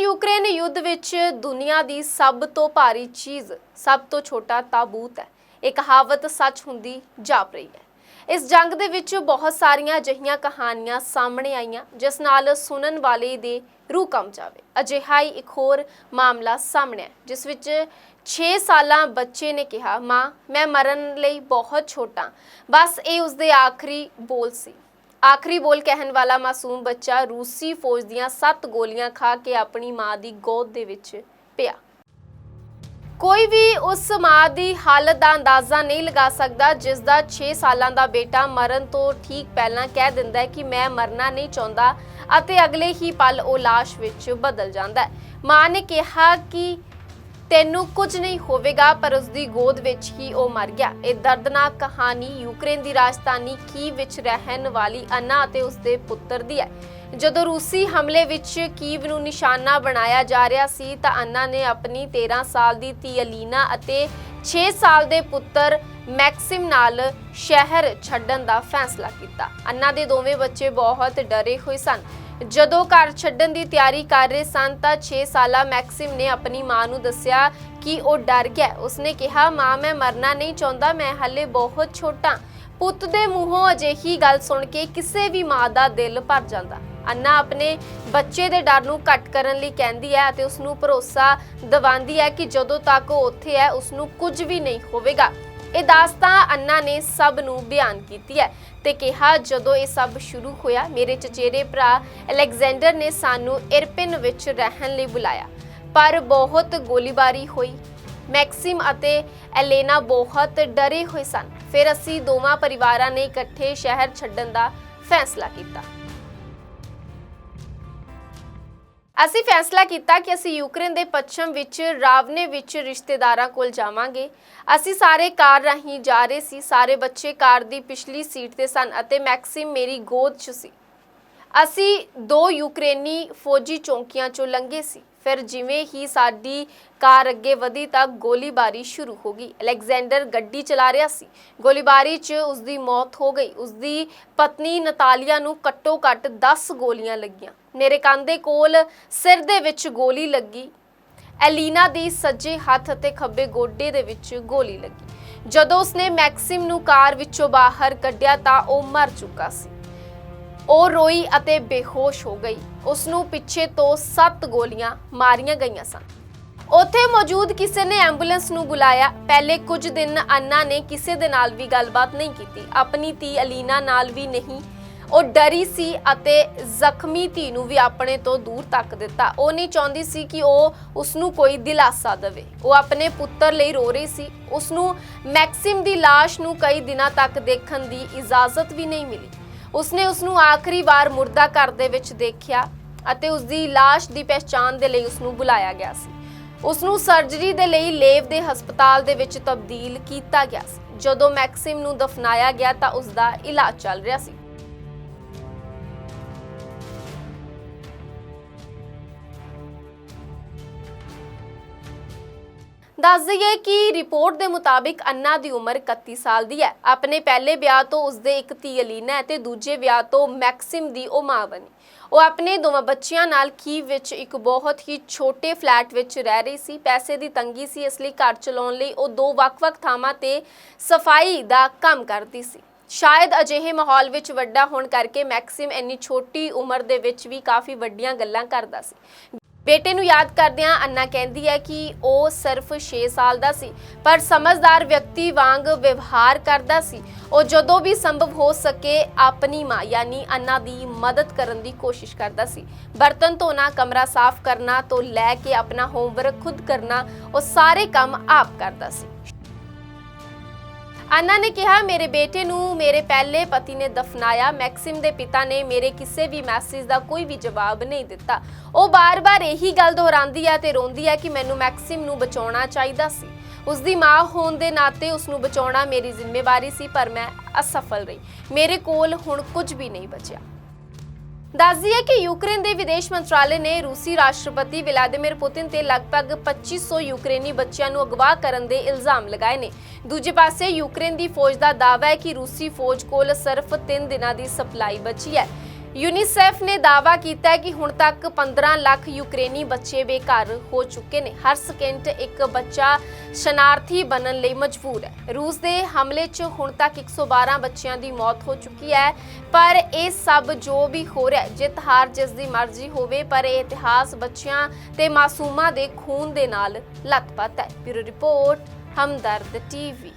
Ukraine युद्ध विच दुनिया की सब तो भारी चीज़ सब तो छोटा ताबूत है। ये कहावत सच हुंदी जाप रही है। इस जंग दे विच बहुत सारियां अजिहियां कहानियां सामने आईयां जिस नाल सुनन वाले दे रूह कंब जावे। अजिहा ही एक होर मामला सामने है जिस विच 6 साला बच्चे ने कहा, मां मैं मरन लई बहुत छोटा, बस ये उसदे आखिरी बोल सी। आखिरी बोल कहन वाला मासूम बच्चा रूसी फौज दियां 7 गोलियां खा के अपनी मां दी गोद दे विच पिया। कोई भी उस मां दी हालत दा अंदाज़ा नहीं लगा सकदा जिस दा 6 सालां दा बेटा मरन तो ठीक पहलां कह दिंदा है कि मैं मरना नहीं चाहुंदा अते अगले ही पल वो लाश विच बदल जांदा है। मां ने कहा कि तैनू कुछ नहीं होवेगा, पर उसकी गोद विच ही वो मर गया। ये दर्दनाक कहानी यूक्रेन की राजधानी कीव विच रहन वाली अन्ना अते उसके पुत्र दी है। जदों रूसी हमले विच कीव नू निशाना बनाया जा रहा सी तां अन्ना ने अपनी 13 साल की धी अलीना अते 6 साल के पुत्र मैक्सिम नाल शहर छड्डण दा फैसला किया। अन्ना दे दोवें बच्चे बहुत डरे हुए सन। जदों घर छड्डण दी तैयारी कर रहे सन तां 6 साला मैक्सिम ने अपनी मां नू दस्सिया कि वो डर गया। उसने कहा, मां मैं मरना नहीं चाहुंदा, मैं हले बहुत छोटा। पुत दे मूहों अजिही गल सुन के किसी भी मां दा दिल भर जांदा। अन्ना अपने बच्चे दे डर नू घट करन लई कहंदी है अते उसनू भरोसा दिवांदी है कि जदों तक वो उत्थे है उसनू कुछ भी नहीं होवेगा। ये दास्तां अन्ना ने सब नू बयान कीती है ते कहा, जदों ये सब शुरू होया मेरे चचेरे भरा अलेक्जेंडर ने सानू इरपिन विच रहन लई बुलाया, पर बहुत गोलीबारी हुई। मैक्सिम अते एलेना बहुत डरे हुए सन। फिर असी दोवां परिवारां ने इकट्ठे शहर छड्डण दा फैसला कीता। ਅਸੀਂ फैसला किया कि ਅਸੀਂ यूक्रेन के पश्चिम विच रावने विच रिश्तेदारां कोल जावांगे। ਅਸੀਂ सारे कार राही जा रहे सी। सारे बच्चे कार दी पिछली सीट ते सन अते मैक्सिम मेरी गोद च सी। ਅਸੀਂ 2 यूक्रेनी फौजी चौंकियां चों लंघे सी। फिर जिवें ही साडी कार अगे वधी तां गोलीबारी शुरू हो गई। अलेक्जेंडर गड्डी चला रहा सी। गोलीबारी च उसकी मौत हो गई। उसकी पत्नी नतालिया नू घट्टो घट्ट 10 गोलियां लगियां। मेरे कांधे कोल सिर दे विच गोली लगी। एलीना दी सज्जे हत्थ अते खब्बे गोडे दे विच गोली लगी। जदों उसने मैक्सिम नू कार विचों बाहर कढिया तां ओह मर चुका सी। ਉਹ रोई अते बेहोश हो गई। उसनू पिछे तो 7 गोलियां मारियां गईयां सन। उत्थे मौजूद किसी ने एंबूलेंस नू बुलाया। पहले कुछ दिन अन्ना ने किसी दे नाल भी गलबात नहीं की, अपनी धी अलीना नाल भी नहीं। ਉਹ डरी सी अते ਜ਼ਖਮੀ ਧੀ ਨੂੰ ਵੀ ਆਪਣੇ ਤੋਂ दूर तक दिता। ਉਹ नहीं ਚਾਹੁੰਦੀ ਸੀ कि ਉਹ ਉਸਨੂੰ ਕੋਈ ਦਿਲਾਸਾ ਦੇਵੇ। ਉਹ ਆਪਣੇ ਪੁੱਤਰ ਲਈ रो रही सी। ਉਸਨੂੰ मैक्सिम ਦੀ ਲਾਸ਼ ਨੂੰ कई दिनों तक देखण ਦੀ इजाजत भी नहीं मिली। उसने उसनू आखिरी बार मुर्दा घर दे विच देखिया अते उसदी लाश दी पहचान दे लई उसनू बुलाया गया सी। उसनू सर्जरी दे लई लेव दे हस्पताल दे विच तब्दील कीता गया सी। जदों मैक्सिम नू दफनाया गया तां उसदा इलाज चल रहा सी। दस दईए कि रिपोर्ट के मुताबिक अन्ना की उम्र 31 साल की है। अपने पहले ब्याह तो उसके एक धी अलीना है ते दूजे ब्याह तो मैक्सिम की वो मां बनी। वो अपने दोवां बच्चियां नाल कीव विच एक बहुत ही छोटे फ्लैट विच रह रही सी। पैसे की तंगी सी, इसलिए घर चलाउण लई वो 2 ਵੱਖ-ਵੱਖ ਥਾਵਾਂ ते सफाई का काम करती सी। शायद अजिहे माहौल विच वड्डा होण करके मैक्सिम इन्नी छोटी उम्र दे विच भी काफ़ी वड्डियां गल्लां करदा सी। बेटे नू याद करदियां अन्ना कहती है कि वह सिर्फ 6 साल का सी, पर समझदार व्यक्ति वांग व्यवहार करता सी। और जदों भी संभव हो सके अपनी मां यानी अन्ना की मदद करने की कोशिश करता सी। बर्तन धोना, कमरा साफ करना तो लैके अपना होमवर्क खुद करना, और सारे काम आप करता सी। अन्ना ने कहा, मेरे बेटे नू मेरे पहले पति ने दफनाया। मैक्सिम के पिता ने मेरे किसी भी मैसेज का कोई भी जवाब नहीं दिता। वो बार बार यही गल दोहराती है ते रोंदी है कि मैनू मैक्सिम नू बचाउणा चाहीदा सी। उसकी मां होने के नाते उसनू बचाउणा मेरी जिम्मेवारी सी, पर मैं असफल रही। मेरे कोल हुण कुछ भी नहीं बचिया। दस दईए कि यूक्रेन के विदेश मंत्रालय ने रूसी राष्ट्रपति व्लादिमीर पुतिन ते लगभग 2500 यूक्रेनी बच्चों को अगवा करने के इल्जाम लगाए ने। दूजे पासे यूक्रेन की फौज का दावा है कि रूसी फौज कोल सिर्फ 3 दिनों की सप्लाई बची है। यूनिसेफ ने दावा किया है कि हुण तक 15 लाख यूक्रेनी बच्चे बेघर हो चुके हैं। हर सेकेंड एक बच्चा शरणार्थी बनने लई मजबूर है। रूस के हमले च हुण तक 112 बच्चों की मौत हो चुकी है। पर यह सब जो भी हो रहा है, जित हार जिसकी मर्जी होवे, पर यह इतिहास बच्चों ते मासूमां दे खून दे नाल लथपथ है। ब्यूरो रिपोर्ट, हमदर्द टीवी।